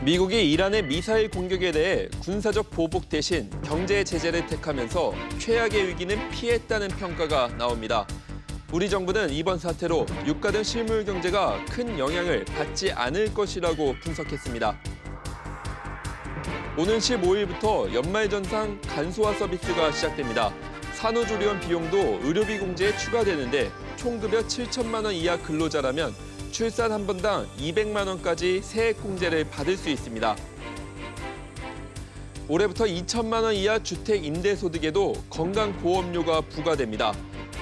미국이 이란의 미사일 공격에 대해 군사적 보복 대신 경제 제재를 택하면서 최악의 위기는 피했다는 평가가 나옵니다. 우리 정부는 이번 사태로 유가 등 실물 경제가 큰 영향을 받지 않을 것이라고 분석했습니다. 오는 15일부터 연말전상 간소화 서비스가 시작됩니다. 산후조리원 비용도 의료비 공제에 추가되는데 총급여 7천만 원 이하 근로자라면 출산 한 번당 200만 원까지 세액 공제를 받을 수 있습니다. 올해부터 2천만 원 이하 주택 임대소득에도 건강보험료가 부과됩니다.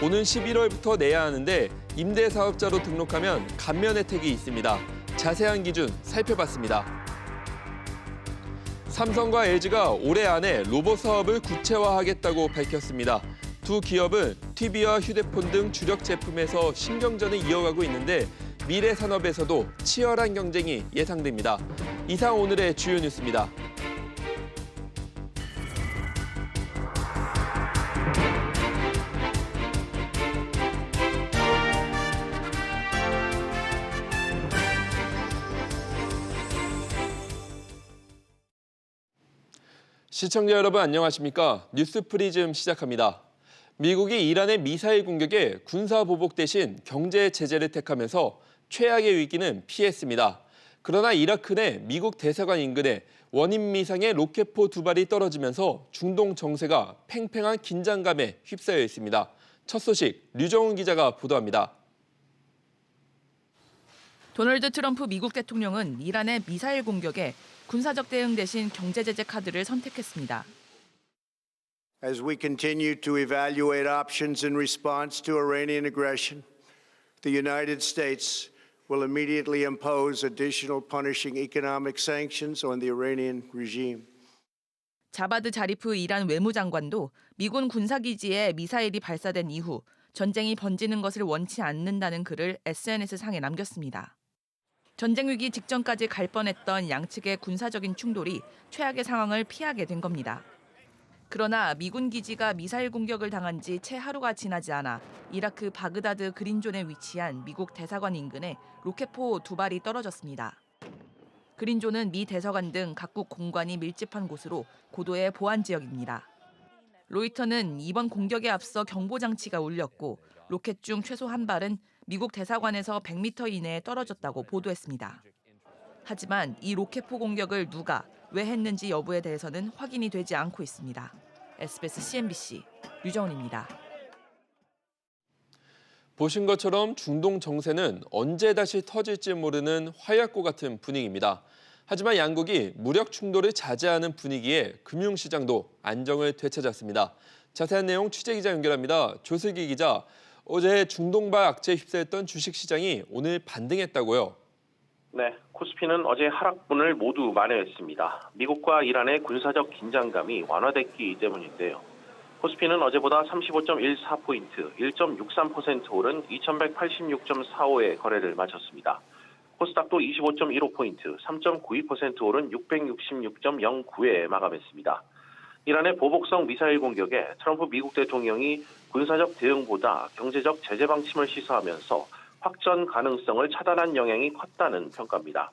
오는 11월부터 내야 하는데 임대사업자로 등록하면 감면 혜택이 있습니다. 자세한 기준 살펴봤습니다. 삼성과 LG가 올해 안에 로봇 사업을 구체화하겠다고 밝혔습니다. 두 기업은 TV와 휴대폰 등 주력 제품에서 신경전을 이어가고 있는데 미래 산업에서도 치열한 경쟁이 예상됩니다. 이상 오늘의 주요 뉴스입니다. 시청자 여러분 안녕하십니까? 뉴스 프리즘 시작합니다. 미국이 이란의 미사일 공격에 군사 보복 대신 경제 제재를 택하면서 최악의 위기는 피했습니다. 그러나 이라크 내 미국 대사관 인근에 원인 미상의 로켓포 2발이 떨어지면서 중동 정세가 팽팽한 긴장감에 휩싸여 있습니다. 첫 소식 류정훈 기자가 보도합니다. 도널드 트럼프 미국 대통령은 이란의 미사일 공격에 군사적 대응 대신 경제 제재 카드를 선택했습니다. As we continue to evaluate options in response to Iranian aggression, the United States will immediately impose additional punishing economic sanctions on the Iranian regime. 자바드 자리프 이란 외무장관도 미군 군사기지에 미사일이 발사된 이후 전쟁이 번지는 것을 원치 않는다는 글을 SNS상에 남겼습니다. 전쟁 위기 직전까지 갈 뻔했던 양측의 군사적인 충돌이 최악의 상황을 피하게 된 겁니다. 그러나 미군 기지가 미사일 공격을 당한 지 채 하루가 지나지 않아 이라크 바그다드 그린존에 위치한 미국 대사관 인근에 로켓포 2발이 떨어졌습니다. 그린존은 미 대사관 등 각국 공관이 밀집한 곳으로 고도의 보안 지역입니다. 로이터는 이번 공격에 앞서 경보장치가 울렸고 로켓 중 최소 한 발은 미국 대사관에서 100m 이내에 떨어졌다고 보도했습니다. 하지만 이 로켓포 공격을 누가, 왜 했는지 여부에 대해서는 확인이 되지 않고 있습니다. SBS CNBC 류정훈입니다. 보신 것처럼 중동 정세는 언제 다시 터질지 모르는 화약고 같은 분위기입니다. 하지만 양국이 무력 충돌을 자제하는 분위기에 금융시장도 안정을 되찾았습니다. 자세한 내용 취재기자 연결합니다. 조슬기 기자, 어제 중동발 악재에 휩싸였던 주식시장이 오늘 반등했다고요? 네, 코스피는 어제 하락분을 모두 만회했습니다. 미국과 이란의 군사적 긴장감이 완화됐기 때문인데요. 코스피는 어제보다 35.14포인트, 1.63% 오른 2186.45에 거래를 마쳤습니다. 코스닥도 25.15포인트, 3.92% 오른 666.09에 마감했습니다. 이란의 보복성 미사일 공격에 트럼프 미국 대통령이 군사적 대응보다 경제적 제재 방침을 시사하면서 확전 가능성을 차단한 영향이 컸다는 평가입니다.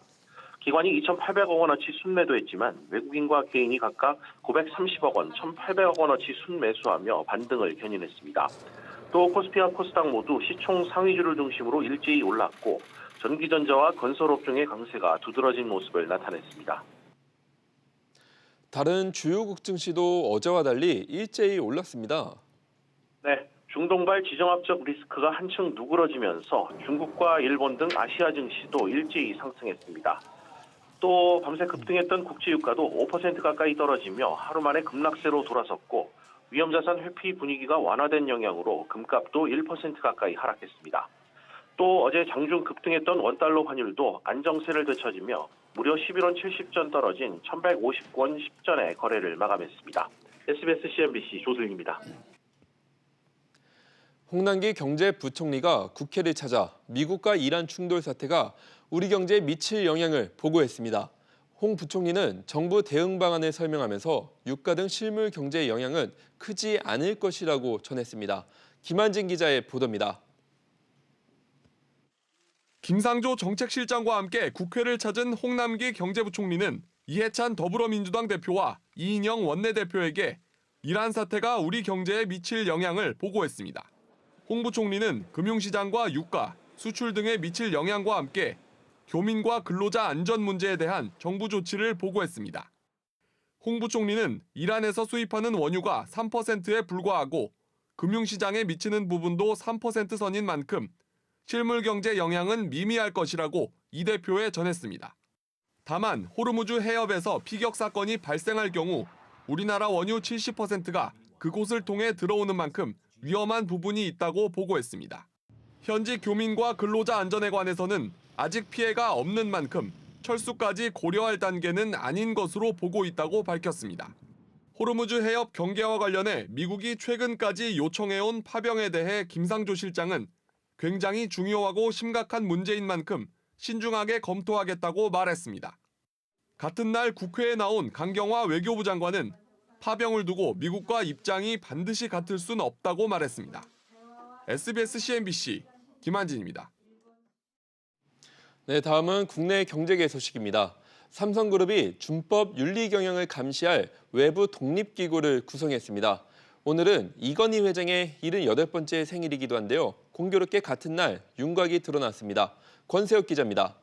기관이 2,800억 원어치 순매도했지만 외국인과 개인이 각각 930억 원, 1,800억 원어치 순매수하며 반등을 견인했습니다. 또 코스피와 코스닥 모두 시총 상위주를 중심으로 일제히 올랐고 전기전자와 건설업종의 강세가 두드러진 모습을 나타냈습니다. 다른 주요국 증시도 어제와 달리 일제히 올랐습니다. 네, 중동발 지정학적 리스크가 한층 누그러지면서 중국과 일본 등 아시아 증시도 일제히 상승했습니다. 또 밤새 급등했던 국제유가도 5% 가까이 떨어지며 하루 만에 급락세로 돌아섰고 위험자산 회피 분위기가 완화된 영향으로 금값도 1% 가까이 하락했습니다. 또 어제 장중 급등했던 원달러 환율도 안정세를 되찾으며 무려 11원 70전 떨어진 1150원 10전에 거래를 마감했습니다. SBS CNBC 조슬기입니다. 홍남기 경제부총리가 국회를 찾아 미국과 이란 충돌 사태가 우리 경제에 미칠 영향을 보고했습니다. 홍 부총리는 정부 대응 방안을 설명하면서 유가 등 실물 경제의 영향은 크지 않을 것이라고 전했습니다. 김한진 기자의 보도입니다. 김상조 정책실장과 함께 국회를 찾은 홍남기 경제부총리는 이해찬 더불어민주당 대표와 이인영 원내대표에게 이란 사태가 우리 경제에 미칠 영향을 보고했습니다. 홍 부총리는 금융시장과 유가, 수출 등에 미칠 영향과 함께 교민과 근로자 안전 문제에 대한 정부 조치를 보고했습니다. 홍 부총리는 이란에서 수입하는 원유가 3%에 불과하고 금융시장에 미치는 부분도 3% 선인 만큼 실물 경제 영향은 미미할 것이라고 이 대표에 전했습니다. 다만 호르무즈 해협에서 피격 사건이 발생할 경우 우리나라 원유 70%가 그곳을 통해 들어오는 만큼 위험한 부분이 있다고 보고했습니다. 현지 교민과 근로자 안전에 관해서는 아직 피해가 없는 만큼 철수까지 고려할 단계는 아닌 것으로 보고 있다고 밝혔습니다. 호르무즈 해협 경계와 관련해 미국이 최근까지 요청해온 파병에 대해 김상조 실장은 굉장히 중요하고 심각한 문제인 만큼 신중하게 검토하겠다고 말했습니다. 같은 날 국회에 나온 강경화 외교부 장관은 파병을 두고 미국과 입장이 반드시 같을 순 없다고 말했습니다. SBS CNBC 김한진입니다. 네, 다음은 국내 경제계 소식입니다. 삼성그룹이 준법 윤리 경영을 감시할 외부 독립기구를 구성했습니다. 오늘은 이건희 회장의 78번째 생일이기도 한데요. 공교롭게 같은 날 윤곽이 드러났습니다. 권세욱 기자입니다.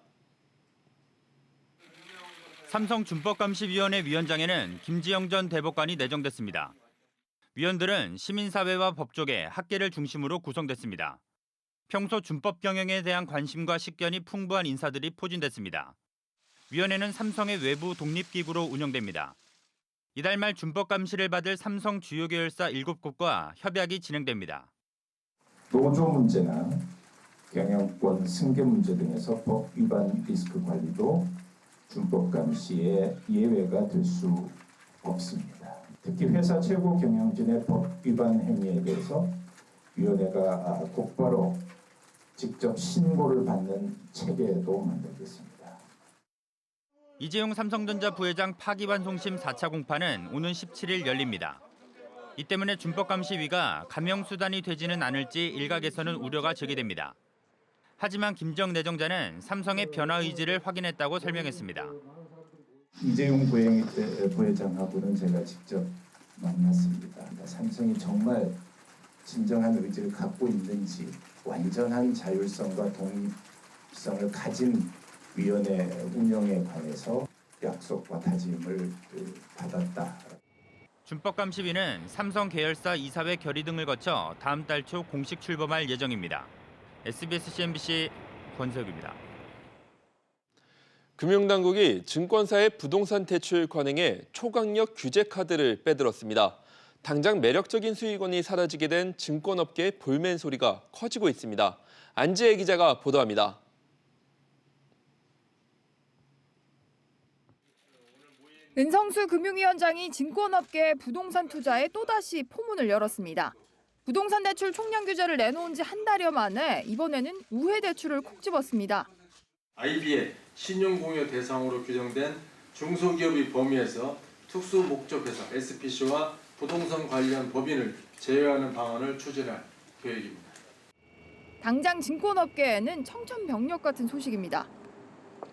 삼성준법감시위원회 위원장에는 김지영 전 대법관이 내정됐습니다. 위원들은 시민사회와 법조계, 학계를 중심으로 구성됐습니다. 평소 준법 경영에 대한 관심과 식견이 풍부한 인사들이 포진됐습니다. 위원회는 삼성의 외부 독립기구로 운영됩니다. 이달 말 준법 감시를 받을 삼성 주요 계열사 7곳과 협약이 진행됩니다. 노조 문제나 경영권 승계 문제 등에서 법 위반 리스크 관리도 준법 감시의 예외가 될 수 없습니다. 특히 회사 최고 경영진의 법 위반 행위에 대해서 위원회가 곧바로 직접 신고를 받는 체계도 만들겠습니다. 이재용 삼성전자 부회장 파기환송심 4차 공판은 오는 17일 열립니다. 이 때문에 준법감시위가 감형수단이 되지는 않을지 일각에서는 우려가 제기됩니다. 하지만 김정 내정자는 삼성의 변화 의지를 확인했다고 설명했습니다. 이재용 부회장하고는 제가 직접 만났습니다. 그러니까 삼성이 정말 진정한 의지를 갖고 있는지 완전한 자율성과 독립성을 가진 위원회 운영에 관해서 약속과 다짐을 받았다. 준법감시위는 삼성 계열사 이사회 결의 등을 거쳐 다음 달 초 공식 출범할 예정입니다. SBS CNBC 권세욱입니다. 금융당국이 증권사의 부동산 대출 관행에 초강력 규제 카드를 빼들었습니다. 당장 매력적인 수익원이 사라지게 된 증권업계의 볼멘 소리가 커지고 있습니다. 안지혜 기자가 보도합니다. 은성수 금융위원장이 증권업계의 부동산 투자에 또다시 포문을 열었습니다. 부동산 대출 총량 규제를 내놓은 지 한 달여 만에 이번에는 우회 대출을 콕 집었습니다. IB의 신용공여 대상으로 규정된 중소기업의 범위에서 특수목적회사 SPC와 부동산 관련 법인을 제외하는 방안을 추진할 계획입니다. 당장 증권업계에는 청천벽력 같은 소식입니다.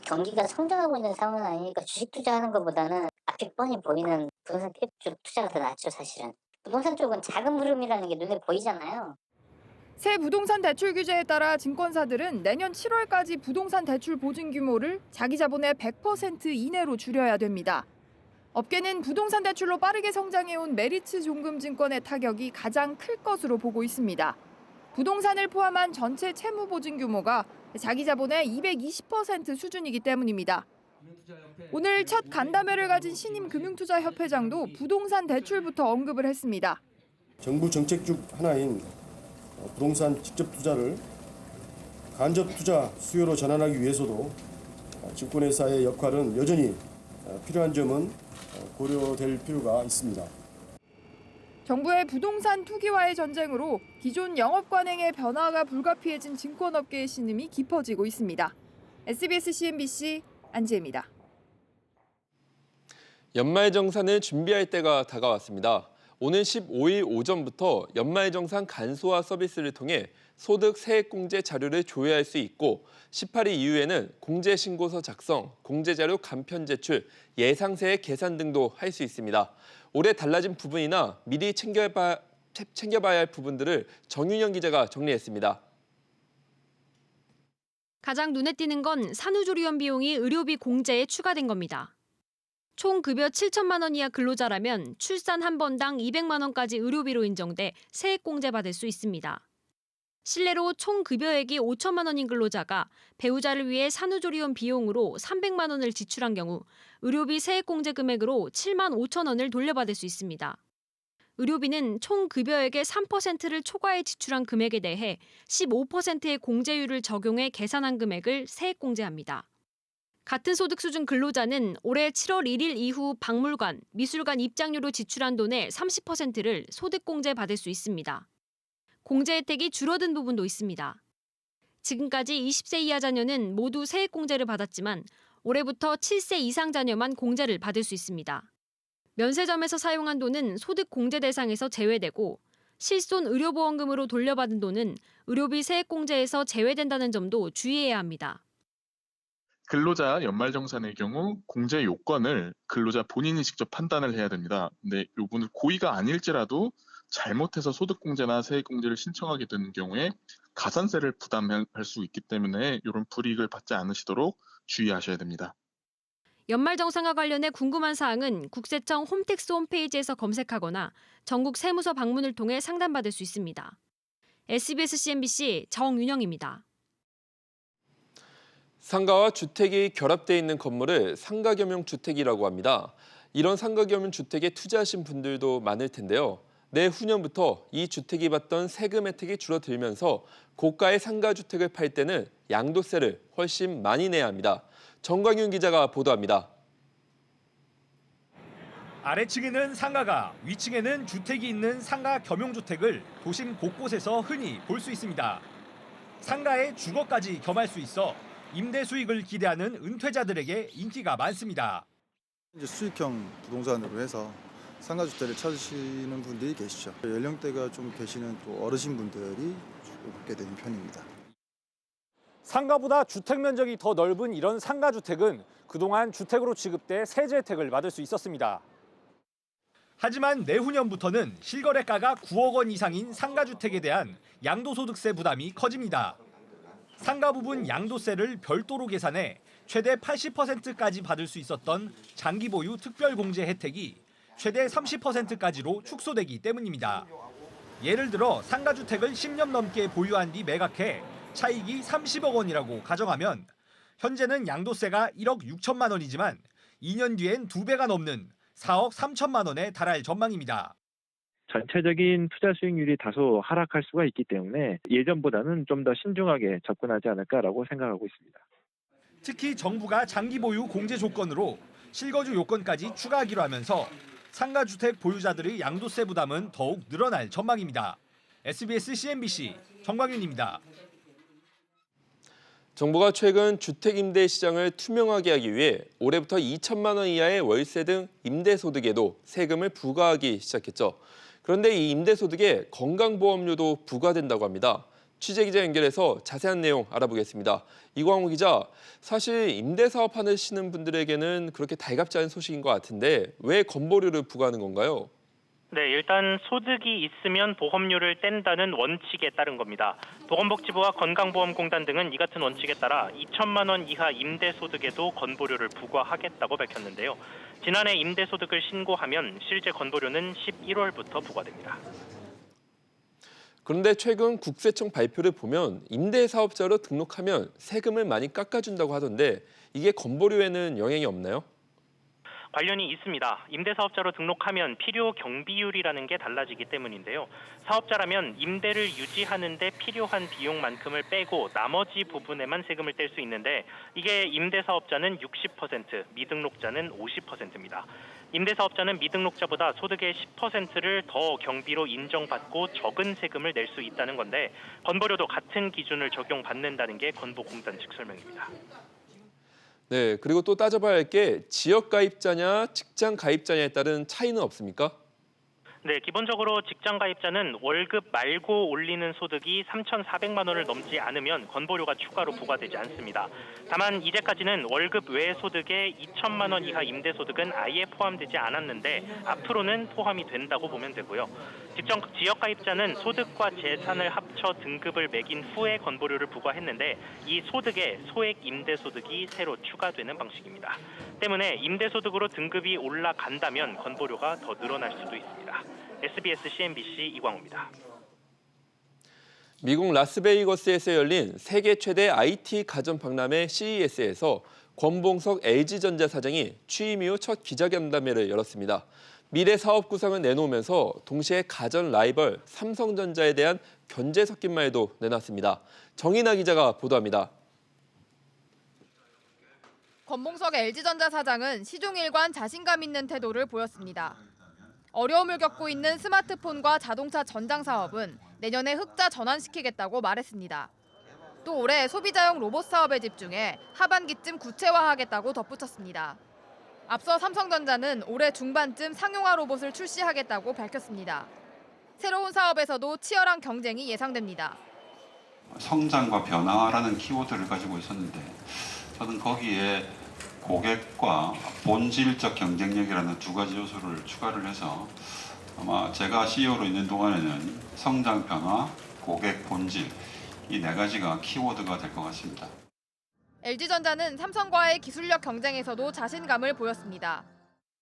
경기가 성장하고 있는 상황은 아니니까 주식 투자하는 것보다는 앞이 뻔히 보이는 부동산 쪽 투자가 더 낫죠, 사실은. 부동산 쪽은 작은 물음이라는 게 눈에 보이잖아요. 새 부동산 대출 규제에 따라 증권사들은 내년 7월까지 부동산 대출 보증 규모를 자기 자본의 100% 이내로 줄여야 됩니다. 업계는 부동산 대출로 빠르게 성장해온 메리츠 종금증권의 타격이 가장 클 것으로 보고 있습니다. 부동산을 포함한 전체 채무 보증 규모가 자기 자본의 220% 수준이기 때문입니다. 오늘 첫 간담회를 가진 신임 금융투자협회장도 부동산 대출부터 언급을 했습니다. 정부 정책 중 하나인 부동산 직접 투자를 간접 투자 수요로 전환하기 위해서도 증권회사의 역할은 여전히 필요한 점은 고려될 필요가 있습니다. 정부의 부동산 투기와의 전쟁으로 기존 영업 관행의 변화가 불가피해진 증권업계의 신음이 깊어지고 있습니다. SBS CNBC 안지혜입니다. 연말정산을 준비할 때가 다가왔습니다. 오는 15일 오전부터 연말정산 간소화 서비스를 통해 소득 세액공제 자료를 조회할 수 있고 18일 이후에는 공제신고서 작성, 공제자료 간편 제출, 예상세액 계산 등도 할 수 있습니다. 올해 달라진 부분이나 미리 챙겨봐야 할 부분들을 정윤영 기자가 정리했습니다. 가장 눈에 띄는 건 산후조리원 비용이 의료비 공제에 추가된 겁니다. 총 급여 7천만 원 이하 근로자라면 출산 한 번당 200만 원까지 의료비로 인정돼 세액 공제받을 수 있습니다. 실례로 총 급여액이 5천만 원인 근로자가 배우자를 위해 산후조리원 비용으로 300만 원을 지출한 경우 의료비 세액 공제 금액으로 7만 5천 원을 돌려받을 수 있습니다. 의료비는 총 급여액의 3%를 초과해 지출한 금액에 대해 15%의 공제율을 적용해 계산한 금액을 세액 공제합니다. 같은 소득 수준 근로자는 올해 7월 1일 이후 박물관, 미술관 입장료로 지출한 돈의 30%를 소득 공제 받을 수 있습니다. 공제 혜택이 줄어든 부분도 있습니다. 지금까지 20세 이하 자녀는 모두 세액 공제를 받았지만 올해부터 7세 이상 자녀만 공제를 받을 수 있습니다. 면세점에서 사용한 돈은 소득 공제 대상에서 제외되고 실손 의료보험금으로 돌려받은 돈은 의료비 세액 공제에서 제외된다는 점도 주의해야 합니다. 근로자 연말정산의 경우 공제 요건을 근로자 본인이 직접 판단을 해야 됩니다. 근데 이 부분은 고의가 아닐지라도 잘못해서 소득공제나 세액공제를 신청하게 되는 경우에 가산세를 부담할 수 있기 때문에 이런 불이익을 받지 않으시도록 주의하셔야 됩니다. 연말정산과 관련해 궁금한 사항은 국세청 홈택스 홈페이지에서 검색하거나 전국 세무서 방문을 통해 상담받을 수 있습니다. SBS CNBC 정윤영입니다. 상가와 주택이 결합돼 있는 건물을 상가겸용 주택이라고 합니다. 이런 상가겸용 주택에 투자하신 분들도 많을 텐데요. 내후년부터 이 주택이 받던 세금 혜택이 줄어들면서 고가의 상가주택을 팔 때는 양도세를 훨씬 많이 내야 합니다. 정광윤 기자가 보도합니다. 아래층에는 상가가, 위층에는 주택이 있는 상가 겸용주택을 도심 곳곳에서 흔히 볼 수 있습니다. 상가에 주거까지 겸할 수 있어 임대 수익을 기대하는 은퇴자들에게 인기가 많습니다. 이제 수익형 부동산으로 해서 상가주택을 찾으시는 분들이 계시죠. 연령대가 좀 계시는 또 어르신분들이 주로 받게 되는 편입니다. 상가보다 주택 면적이 더 넓은 이런 상가주택은 그동안 주택으로 취급돼 세제 혜택을 받을 수 있었습니다. 하지만 내후년부터는 실거래가가 9억 원 이상인 상가주택에 대한 양도소득세 부담이 커집니다. 상가 부분 양도세를 별도로 계산해 최대 80%까지 받을 수 있었던 장기 보유 특별공제 혜택이 최대 30%까지로 축소되기 때문입니다. 예를 들어 상가주택을 10년 넘게 보유한 뒤 매각해 차익이 30억 원이라고 가정하면 현재는 양도세가 1억 6천만 원이지만 2년 뒤엔 2배가 넘는 4억 3천만 원에 달할 전망입니다. 전체적인 투자 수익률이 다소 하락할 수가 있기 때문에 예전보다는 좀 더 신중하게 접근하지 않을까라고 생각하고 있습니다. 특히 정부가 장기 보유 공제 조건으로 실거주 요건까지 추가하기로 하면서 상가주택 보유자들의 양도세 부담은 더욱 늘어날 전망입니다. SBS CNBC 정광윤입니다. 정부가 최근 주택 임대 시장을 투명하게 하기 위해 올해부터 2천만 원 이하의 월세 등 임대소득에도 세금을 부과하기 시작했죠. 그런데 이 임대소득에 건강보험료도 부과된다고 합니다. 취재기자 연결해서 자세한 내용 알아보겠습니다. 이광호 기자, 사실 임대사업 하시는 분들에게는 그렇게 달갑지 않은 소식인 것 같은데 왜 건보료를 부과하는 건가요? 네, 일단 소득이 있으면 보험료를 뗀다는 원칙에 따른 겁니다. 보건복지부와 건강보험공단 등은 이 같은 원칙에 따라 2천만 원 이하 임대소득에도 건보료를 부과하겠다고 밝혔는데요. 지난해 임대소득을 신고하면 실제 건보료는 11월부터 부과됩니다. 그런데 최근 국세청 발표를 보면 임대사업자로 등록하면 세금을 많이 깎아준다고 하던데 이게 건보료에는 영향이 없나요? 관련이 있습니다. 임대사업자로 등록하면 필요 경비율이라는 게 달라지기 때문인데요. 사업자라면 임대를 유지하는 데 필요한 비용만큼을 빼고 나머지 부분에만 세금을 뗄 수 있는데 이게 임대사업자는 60%, 미등록자는 50%입니다. 임대사업자는 미등록자보다 소득의 10%를 더 경비로 인정받고 적은 세금을 낼 수 있다는 건데 건보료도 같은 기준을 적용받는다는 게 건보공단 측 설명입니다. 네, 그리고 또 따져봐야 할 게 지역 가입자냐 직장 가입자냐에 따른 차이는 없습니까? 네, 기본적으로 직장 가입자는 월급 말고 올리는 소득이 3,400만 원을 넘지 않으면 건보료가 추가로 부과되지 않습니다. 다만 이제까지는 월급 외 소득에 2천만 원 이하 임대 소득은 아예 포함되지 않았는데 앞으로는 포함이 된다고 보면 되고요. 지역 가입자는 소득과 재산을 합쳐 등급을 매긴 후에 건보료를 부과했는데 이 소득에 소액 임대 소득이 새로 추가되는 방식입니다. 때문에 임대 소득으로 등급이 올라간다면 건보료가 더 늘어날 수도 있습니다. SBS CNBC 이광호입니다. 미국 라스베이거스에서 열린 세계 최대 IT 가전 박람회 CES에서 권봉석 LG전자 사장이 취임 이후 첫 기자간담회를 열었습니다. 미래 사업 구상을 내놓으면서 동시에 가전 라이벌 삼성전자에 대한 견제 섞인 말도 내놨습니다. 정인아 기자가 보도합니다. 권봉석 LG전자 사장은 시종일관 자신감 있는 태도를 보였습니다. 어려움을 겪고 있는 스마트폰과 자동차 전장 사업은 내년에 흑자 전환시키겠다고 말했습니다. 또 올해 소비자용 로봇 사업에 집중해 하반기쯤 구체화하겠다고 덧붙였습니다. 앞서 삼성전자는 올해 중반쯤 상용화 로봇을 출시하겠다고 밝혔습니다. 새로운 사업에서도 치열한 경쟁이 예상됩니다. 성장과 변화라는 키워드를 가지고 있었는데 저는 거기에 고객과 본질적 경쟁력이라는 두 가지 요소를 추가를 해서 아마 제가 CEO로 있는 동안에는 성장, 변화, 고객, 본질 이 네 가지가 키워드가 될 것 같습니다. LG전자는 삼성과의 기술력 경쟁에서도 자신감을 보였습니다.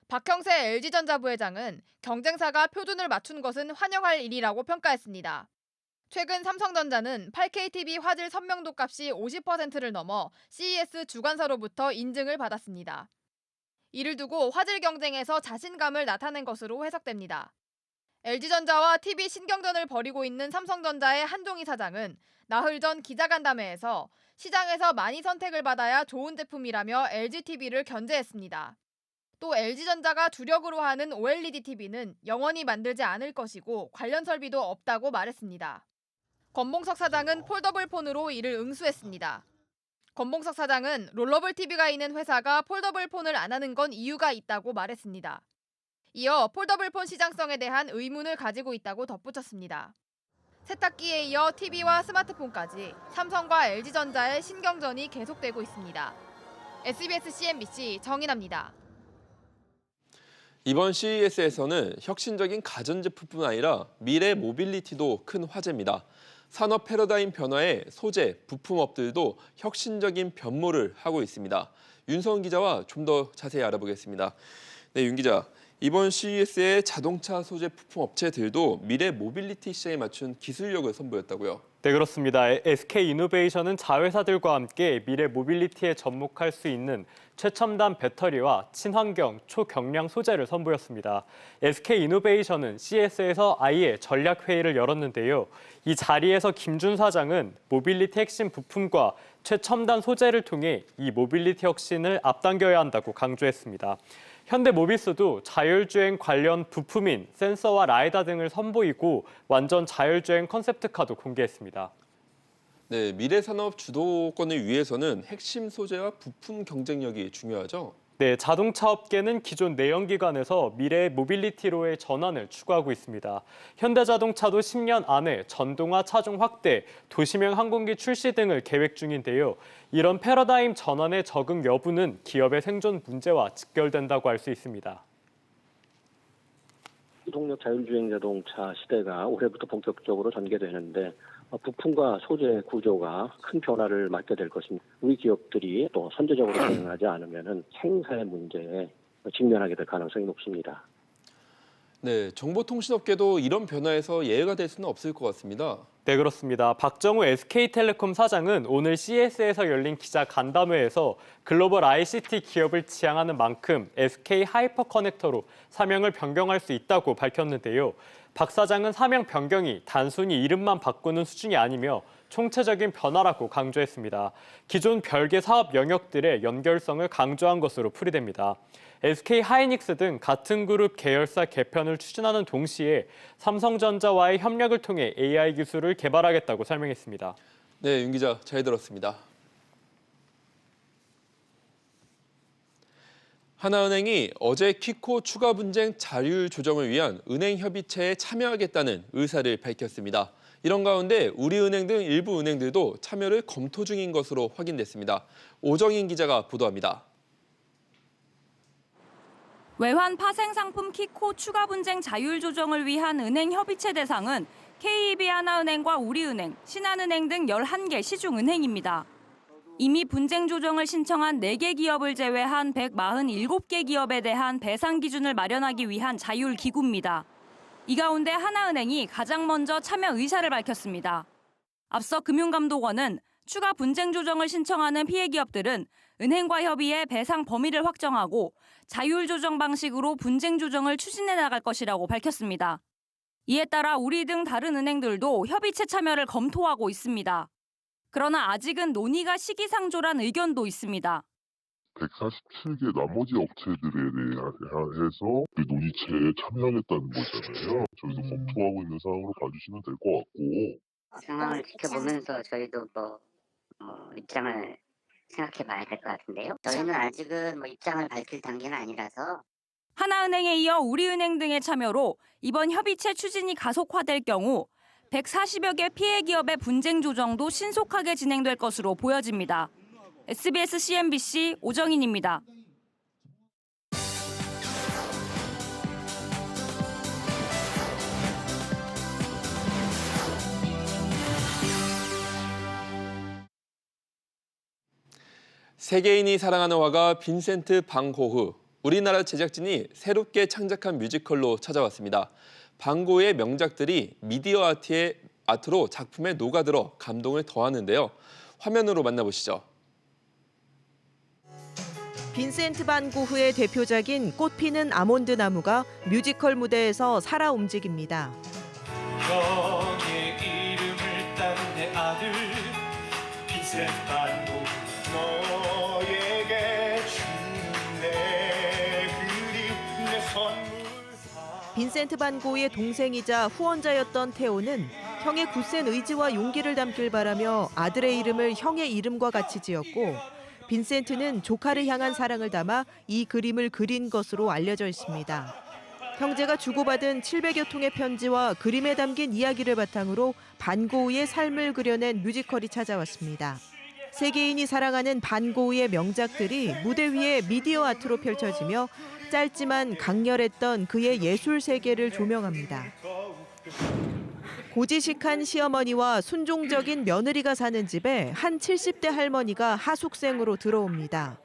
박형세 LG전자 부회장은 경쟁사가 표준을 맞춘 것은 환영할 일이라고 평가했습니다. 최근 삼성전자는 8K TV 화질 선명도 값이 50%를 넘어 CES 주관사로부터 인증을 받았습니다. 이를 두고 화질 경쟁에서 자신감을 나타낸 것으로 해석됩니다. LG전자와 TV 신경전을 벌이고 있는 삼성전자의 한종희 사장은 나흘 전 기자간담회에서 시장에서 많이 선택을 받아야 좋은 제품이라며 LGTV를 견제했습니다. 또 LG전자가 주력으로 하는 OLED TV는 영원히 만들지 않을 것이고 관련 설비도 없다고 말했습니다. 권봉석 사장은 폴더블 폰으로 이를 응수했습니다. 권봉석 사장은 롤러블 TV가 있는 회사가 폴더블 폰을 안 하는 건 이유가 있다고 말했습니다. 이어 폴더블 폰 시장성에 대한 의문을 가지고 있다고 덧붙였습니다. 세탁기에 이어 TV와 스마트폰까지 삼성과 LG전자의 신경전이 계속되고 있습니다. SBS CNBC 정인아입니다. 이번 CES에서는 혁신적인 가전제품뿐 아니라 미래 모빌리티도 큰 화제입니다. 산업 패러다임 변화에 소재, 부품업들도 혁신적인 변모를 하고 있습니다. 윤서은 기자와 좀 더 자세히 알아보겠습니다. 네, 윤 기자. 이번 CES의 자동차 소재 부품 업체들도 미래 모빌리티 시장에 맞춘 기술력을 선보였다고요? 네, 그렇습니다. SK이노베이션은 자회사들과 함께 미래 모빌리티에 접목할 수 있는 최첨단 배터리와 친환경, 초경량 소재를 선보였습니다. SK이노베이션은 CES에서 아예 전략회의를 열었는데요. 이 자리에서 김준 사장은 모빌리티 핵심 부품과 최첨단 소재를 통해 이 모빌리티 혁신을 앞당겨야 한다고 강조했습니다. 현대모비스도 자율주행 관련 부품인 센서와 라이다 등을 선보이고 완전 자율주행 컨셉트카도 공개했습니다. 네, 미래 산업 주도권을 위해서는 핵심 소재와 부품 경쟁력이 중요하죠? 네, 자동차 업계는 기존 내연기관에서 미래 모빌리티로의 전환을 추구하고 있습니다. 현대자동차도 10년 안에 전동화 차종 확대, 도시명 항공기 출시 등을 계획 중인데요. 이런 패러다임 전환의 적응 여부는 기업의 생존 문제와 직결된다고 할 수 있습니다. 무동력 자율주행 자동차 시대가 올해부터 본격적으로 전개되는데 부품과 소재 구조가 큰 변화를 맞게 될 것입니다. 우리 기업들이 또 선제적으로 대응하지 않으면 생산의 문제에 직면하게 될 가능성이 높습니다. 네, 정보통신업계도 이런 변화에서 예외가 될 수는 없을 것 같습니다. 네, 그렇습니다. 박정우 SK텔레콤 사장은 오늘 CES에서 열린 기자 간담회에서 글로벌 ICT 기업을 지향하는 만큼 SK 하이퍼 커넥터로 사명을 변경할 수 있다고 밝혔는데요. 박 사장은 사명 변경이 단순히 이름만 바꾸는 수준이 아니며 총체적인 변화라고 강조했습니다. 기존 별개 사업 영역들의 연결성을 강조한 것으로 풀이됩니다. SK 하이닉스 등 같은 그룹 계열사 개편을 추진하는 동시에 삼성전자와의 협력을 통해 AI 기술을 개발하겠다고 설명했습니다. 네, 윤 기자 잘 들었습니다. 하나은행이 어제 키코 추가 분쟁 자율 조정을 위한 은행 협의체에 참여하겠다는 의사를 밝혔습니다. 이런 가운데 우리은행 등 일부 은행들도 참여를 검토 중인 것으로 확인됐습니다. 오정인 기자가 보도합니다. 외환 파생 상품 키코 추가 분쟁 자율 조정을 위한 은행 협의체 대상은 KB 하나은행과 우리은행, 신한은행 등 11개 시중은행입니다. 이미 분쟁 조정을 신청한 4개 기업을 제외한 147개 기업에 대한 배상 기준을 마련하기 위한 자율 기구입니다. 이 가운데 하나은행이 가장 먼저 참여 의사를 밝혔습니다. 앞서 금융감독원은 추가 분쟁 조정을 신청하는 피해 기업들은 은행과 협의해 배상 범위를 확정하고 자율 조정 방식으로 분쟁 조정을 추진해 나갈 것이라고 밝혔습니다. 이에 따라 우리 등 다른 은행들도 협의체 참여를 검토하고 있습니다. 그러나 아직은 논의가 시기상조란 의견도 있습니다. 147개 나머지 업체들에 대해서 논의체에 참여하겠다는 거잖아요. 저희도 검토하고 있는 상황으로 봐주시면 될 것 같고. 상황을 지켜보면서 저희도 입장을 생각해 봐야 될 것 같은데요. 저희는 아직은 입장을 밝힐 단계는 아니라서. 하나은행에 이어 우리은행 등의 참여로 이번 협의체 추진이 가속화될 경우 140여 개 피해 기업의 분쟁 조정도 신속하게 진행될 것으로 보여집니다. SBS CNBC 오정인입니다. 세계인이 사랑하는 화가 빈센트 반 고흐. 우리나라 제작진이 새롭게 창작한 뮤지컬로 찾아왔습니다. 반 고흐의 명작들이 미디어 아트로 작품에 녹아들어 감동을 더하는데요. 화면으로 만나보시죠. 빈센트 반 고흐의 대표작인 꽃피는 아몬드 나무가 뮤지컬 무대에서 살아 움직입니다. 형의 이름을 딴 내 아들 빈센트 반 고흐 너에게 주는 내 그림 내 선물. 빈센트 반 고흐의 동생이자 후원자였던 테오는 형의 굳센 의지와 용기를 담길 바라며 아들의 이름을 형의 이름과 같이 지었고 빈센트는 조카를 향한 사랑을 담아 이 그림을 그린 것으로 알려져 있습니다. 형제가 주고받은 700여 통의 편지와 그림에 담긴 이야기를 바탕으로 반 고흐의 삶을 그려낸 뮤지컬이 찾아왔습니다. 세계인이 사랑하는 반 고흐의 명작들이 무대 위에 미디어 아트로 펼쳐지며 짧지만 강렬했던 그의 예술 세계를 조명합니다. 고지식한 시어머니와 순종적인 며느리가 사는 집에 한 70대 할머니가 하숙생으로 들어옵니다.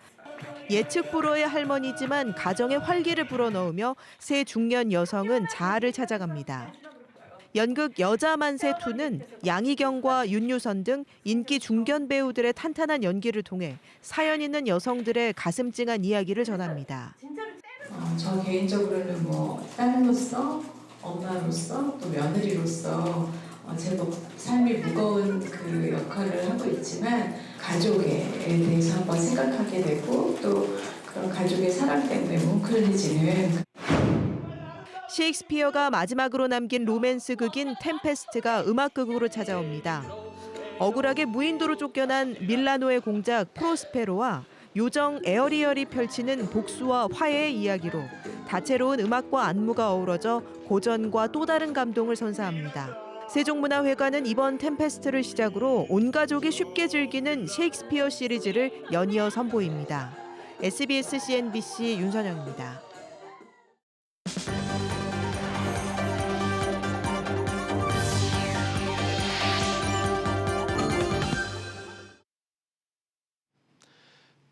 예측 불허의 할머니지만 가정의 활기를 불어넣으며 세 중년 여성은 자아를 찾아갑니다. 연극 여자 만세 2는 양희경과 윤유선 등 인기 중견 배우들의 탄탄한 연기를 통해 사연 있는 여성들의 가슴 찡한 이야기를 전합니다. 저 개인적으로는 딸로서, 엄마로서, 또 며느리로서 제법 삶이 무거운 그 역할을 하고 있지만 가족에 대해서 한번 생각하게 되고 또 그런 가족의 사랑 때문에 뭉클해지는. 셰익스피어가 마지막으로 남긴 로맨스 극인 템페스트가 음악극으로 찾아옵니다. 억울하게 무인도로 쫓겨난 밀라노의 공작 프로스페로와 요정 에어리얼이 펼치는 복수와 화해의 이야기로 다채로운 음악과 안무가 어우러져 고전과 또 다른 감동을 선사합니다. 세종문화회관은 이번 템페스트를 시작으로 온 가족이 쉽게 즐기는 셰익스피어 시리즈를 연이어 선보입니다. SBS CNBC 윤선영입니다.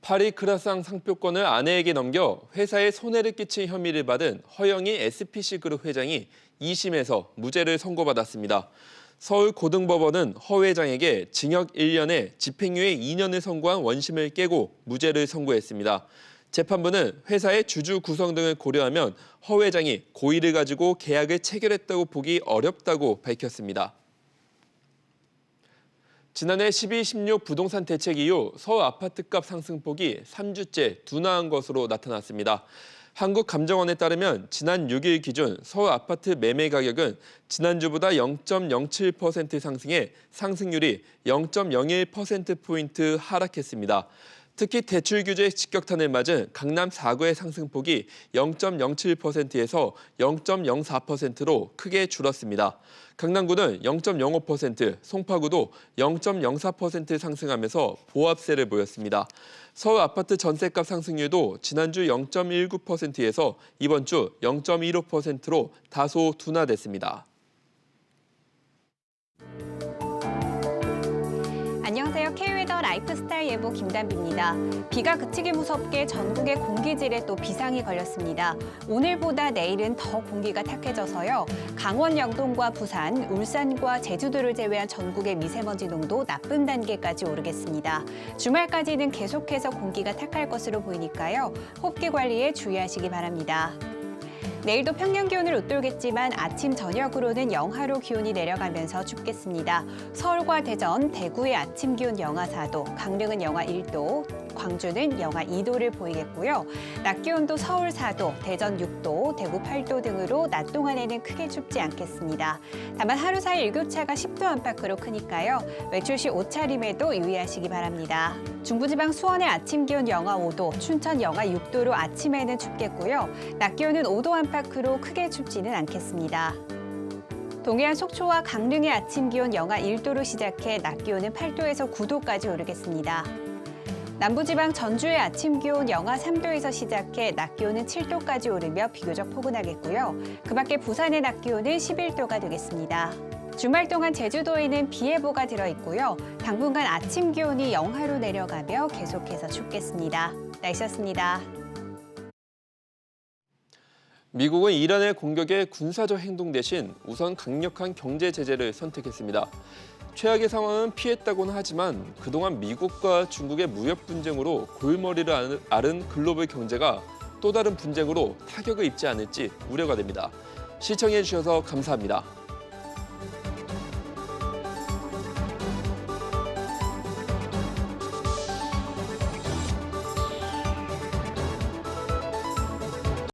파리 크라상 상표권을 아내에게 넘겨 회사에 손해를 끼친 혐의를 받은 허영희 SPC 그룹 회장이 2심에서 무죄를 선고받았습니다. 서울고등법원은 허 회장에게 징역 1년에 집행유예 2년을 선고한 원심을 깨고 무죄를 선고했습니다. 재판부는 회사의 주주 구성 등을 고려하면 허 회장이 고의를 가지고 계약을 체결했다고 보기 어렵다고 밝혔습니다. 지난해 12.16 부동산 대책 이후 서울 아파트값 상승폭이 3주째 둔화한 것으로 나타났습니다. 한국감정원에 따르면 지난 6일 기준 서울 아파트 매매 가격은 지난주보다 0.07% 상승해 상승률이 0.01%포인트 하락했습니다. 특히 대출 규제의 직격탄을 맞은 강남 4구의 상승폭이 0.07%에서 0.04%로 크게 줄었습니다. 강남구는 0.05%, 송파구도 0.04% 상승하면서 보합세를 보였습니다. 서울 아파트 전셋값 상승률도 지난주 0.19%에서 이번 주 0.15%로 다소 둔화됐습니다. 안녕하세요. K웨더 라이프스타일 예보 김단비입니다. 비가 그치기 무섭게 전국의 공기질에 또 비상이 걸렸습니다. 오늘보다 내일은 더 공기가 탁해져서요. 강원 영동과 부산, 울산과 제주도를 제외한 전국의 미세먼지 농도 나쁨 단계까지 오르겠습니다. 주말까지는 계속해서 공기가 탁할 것으로 보이니까요. 호흡기 관리에 주의하시기 바랍니다. 내일도 평년 기온을 웃돌겠지만 아침 저녁으로는 영하로 기온이 내려가면서 춥겠습니다. 서울과 대전, 대구의 아침 기온 영하 4도, 강릉은 영하 1도, 광주는 영하 2도를 보이겠고요. 낮 기온도 서울 4도, 대전 6도, 대구 8도 등으로 낮 동안에는 크게 춥지 않겠습니다. 다만 하루 사이 일교차가 10도 안팎으로 크니까요. 외출 시 옷차림에도 유의하시기 바랍니다. 중부지방 수원의 아침 기온 영하 5도, 춘천 영하 6도로 아침에는 춥겠고요. 낮 기온은 5도 안팎으로 크게 춥지는 않겠습니다. 동해안 속초와 강릉의 아침 기온 영하 1도로 시작해 낮 기온은 8도에서 9도까지 오르겠습니다. 남부지방 전주의 아침 기온 영하 3도에서 시작해 낮 기온은 7도까지 오르며 비교적 포근하겠고요. 그 밖에 부산의 낮 기온은 11도가 되겠습니다. 주말 동안 제주도에는 비 예보가 들어있고요. 당분간 아침 기온이 영하로 내려가며 계속해서 춥겠습니다. 날씨였습니다. 미국은 이란의 공격에 군사적 행동 대신 우선 강력한 경제 제재를 선택했습니다. 최악의 상황은 피했다고는 하지만 그동안 미국과 중국의 무역 분쟁으로 골머리를 앓은 글로벌 경제가 또 다른 분쟁으로 타격을 입지 않을지 우려가 됩니다. 시청해 주셔서 감사합니다.